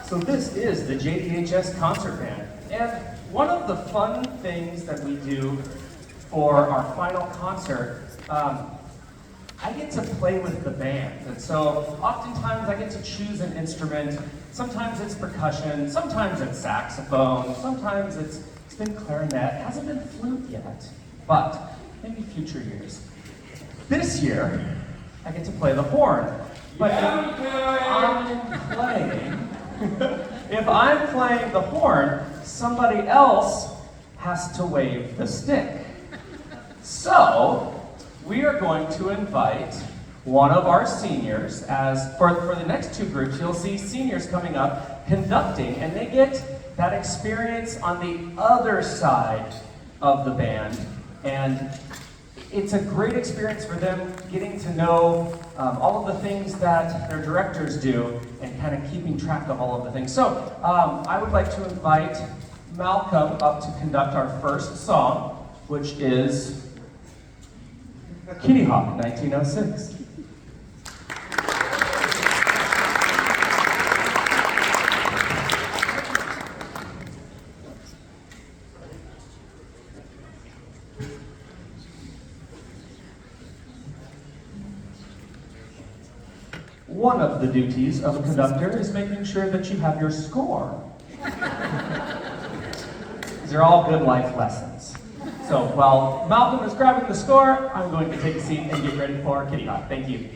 So this is the JDHS Concert Band, and one of the fun things that we do for our final concert, I get to play with the band, and so oftentimes I get to choose an instrument. Sometimes it's percussion, sometimes it's saxophone, sometimes it's been clarinet, hasn't been flute yet, but maybe future years. This year, I get to play the horn, but if I'm playing the horn, somebody else has to wave the stick. So, we are going to invite one of our seniors, as for the next two groups, you'll see seniors coming up conducting, and they get that experience on the other side of the band, and it's a great experience for them getting to know all of the things that their directors do and kind of keeping track of all of the things. So I would like to invite Malcolm up to conduct our first song, which is Kitty Hawk, 1906. One of the duties of a conductor is making sure that you have your score. These are all good life lessons. So while Malcolm is grabbing the score, I'm going to take a seat and get ready for Kitty Hawk. Thank you.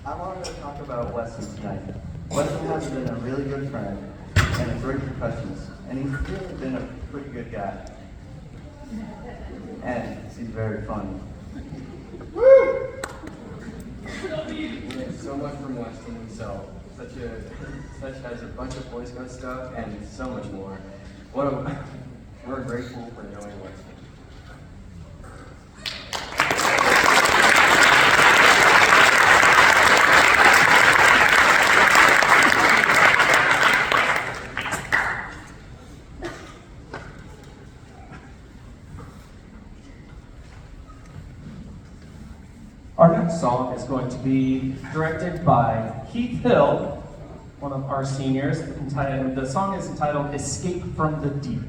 I wanted to talk about Weston tonight. Weston has been a really good friend and a great percussionist, and he's really been a pretty good guy. And he's very funny. Woo! We have so much from Weston himself. Such as a bunch of Boy Scout stuff and so much more. We're grateful for knowing Weston. Our next song is going to be directed by Keith Hill, one of our seniors. The song is entitled Escape from the Deep.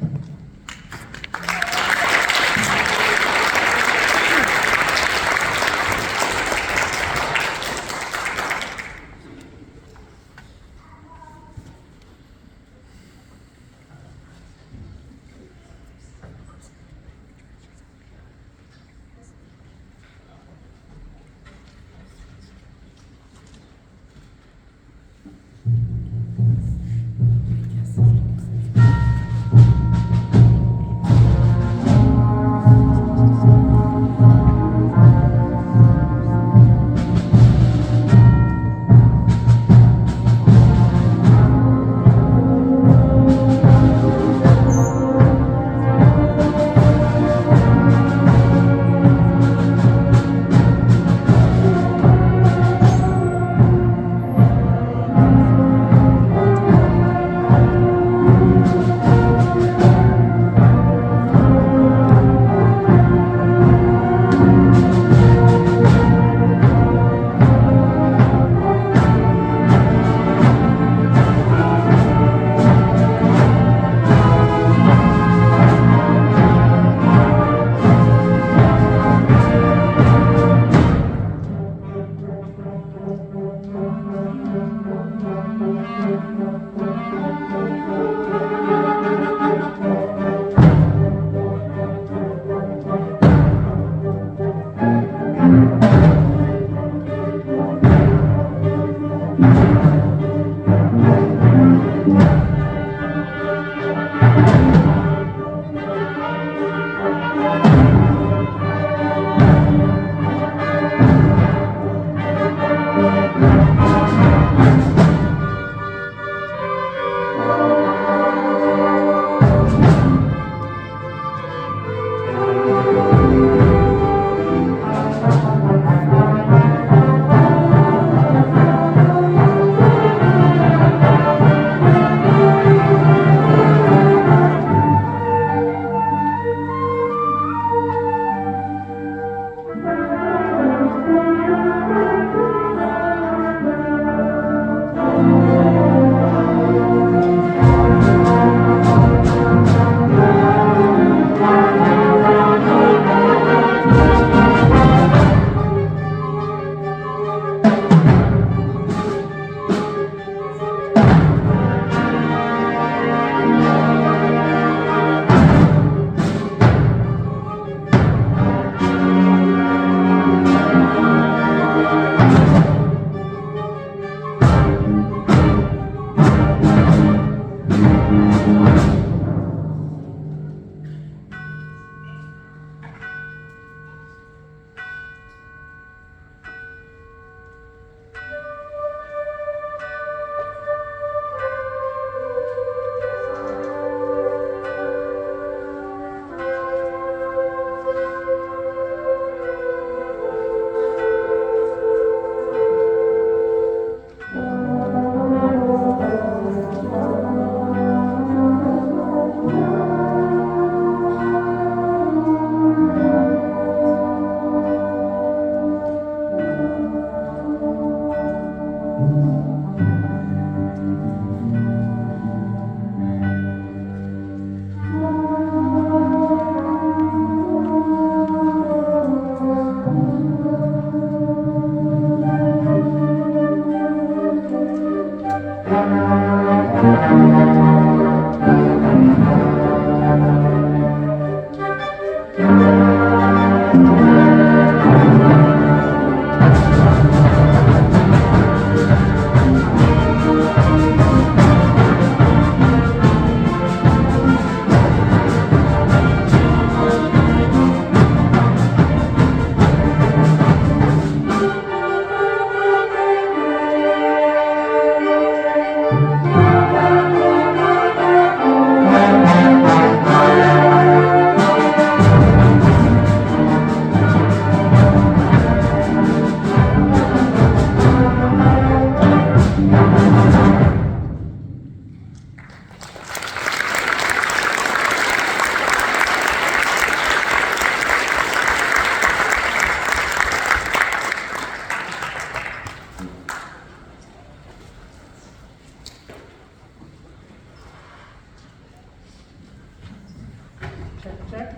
Check.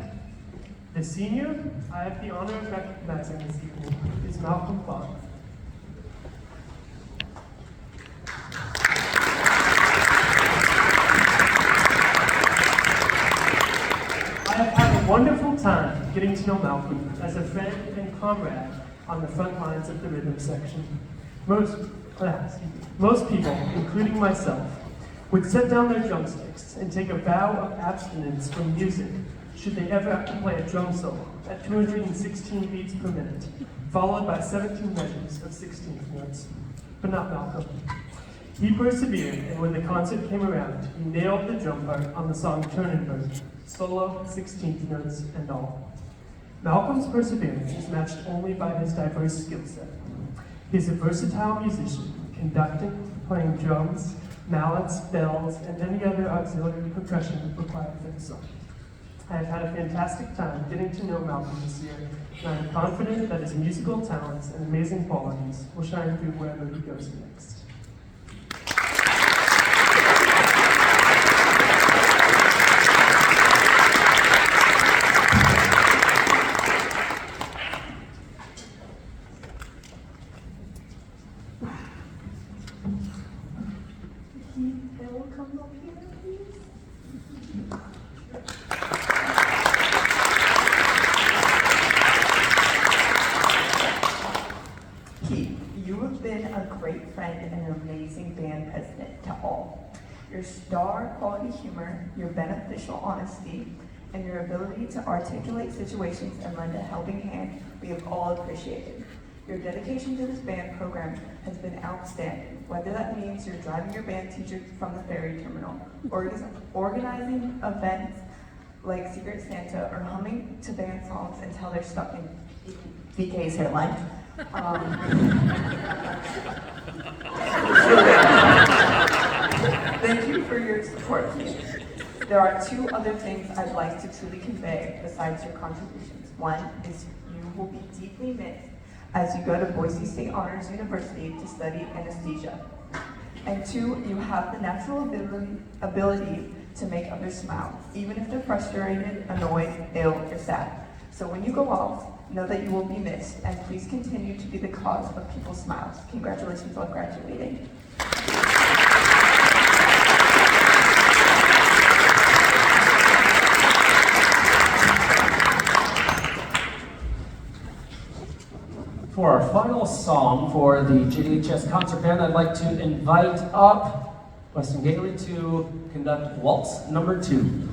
The senior I have the honor of recognizing this evening is Malcolm Bond. I have had a wonderful time getting to know Malcolm as a friend and comrade on the front lines of the rhythm section. Most people, including myself, would set down their drumsticks and take a vow of abstinence from music should they ever have to play a drum solo at 216 beats per minute, followed by 17 measures of 16th notes. But not Malcolm. He persevered, and when the concert came around, he nailed the drum part on the song Turnenberg, solo, 16th notes, and all. Malcolm's perseverance is matched only by his diverse skill set. He's a versatile musician, conducting, playing drums, mallets, bells, and any other auxiliary percussion required for the song. I have had a fantastic time getting to know Malcolm this year, and I am confident that his musical talents and amazing qualities will shine through wherever he goes next. Your star-quality humor, your beneficial honesty, and your ability to articulate situations and lend a helping hand, we have all appreciated. Your dedication to this band program has been outstanding, whether that means you're driving your band teacher from the ferry terminal, or organizing events like Secret Santa, or humming to band songs until they're stuck in VK's hairline. Thank you for your support. There are two other things I'd like to truly convey besides your contributions. One is you will be deeply missed as you go to Boise State Honors University to study anesthesia. And two, you have the natural ability to make others smile, even if they're frustrated, annoyed, ill, or sad. So when you go off, know that you will be missed, and please continue to be the cause of people's smiles. Congratulations on graduating. For our final song for the JDHS Concert Band, I'd like to invite up Weston Gailey to conduct Waltz number 2.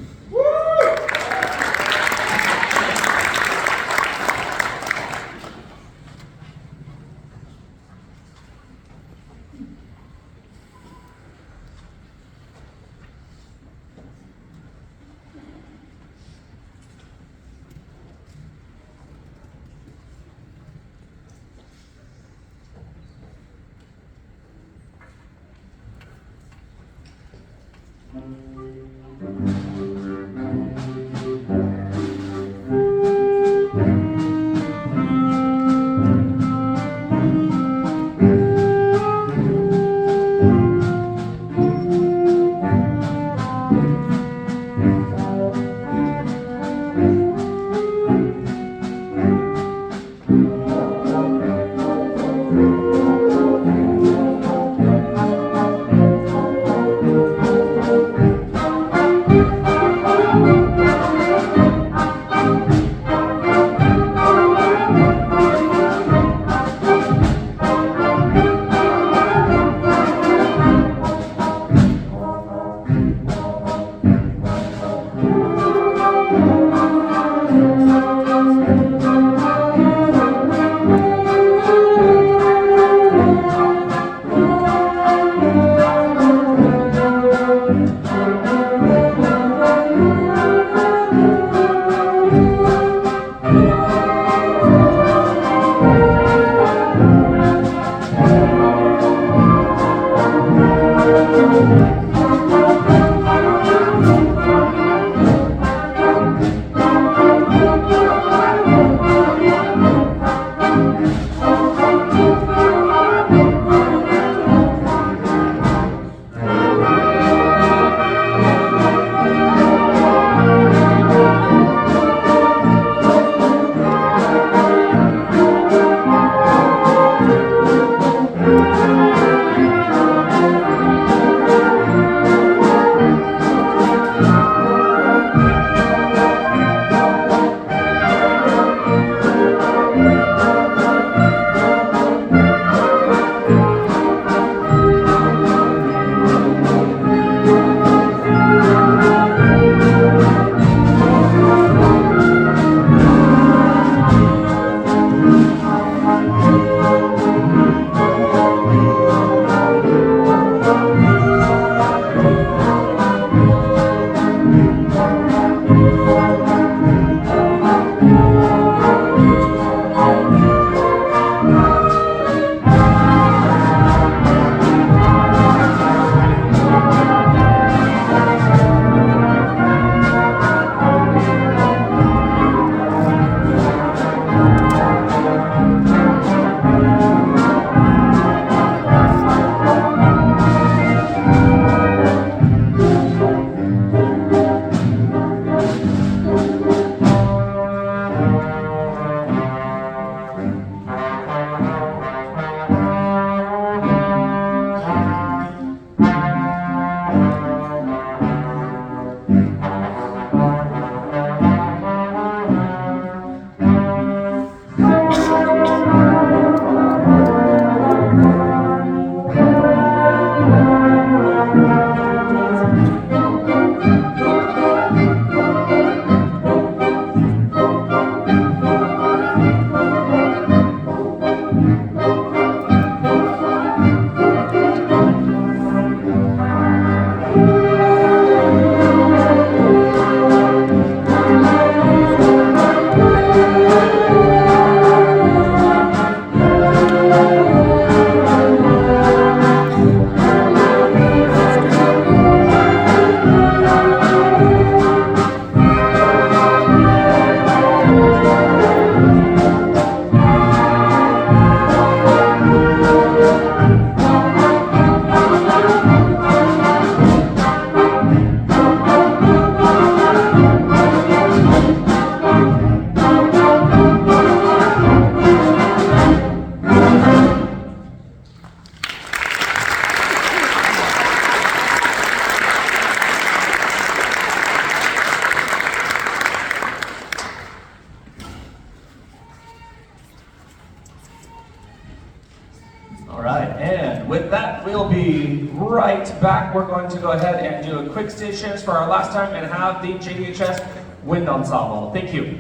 All right, and with that, we'll be right back. We're going to go ahead and do a quick stage change for our last time and have the JDHS Wind Ensemble. Thank you.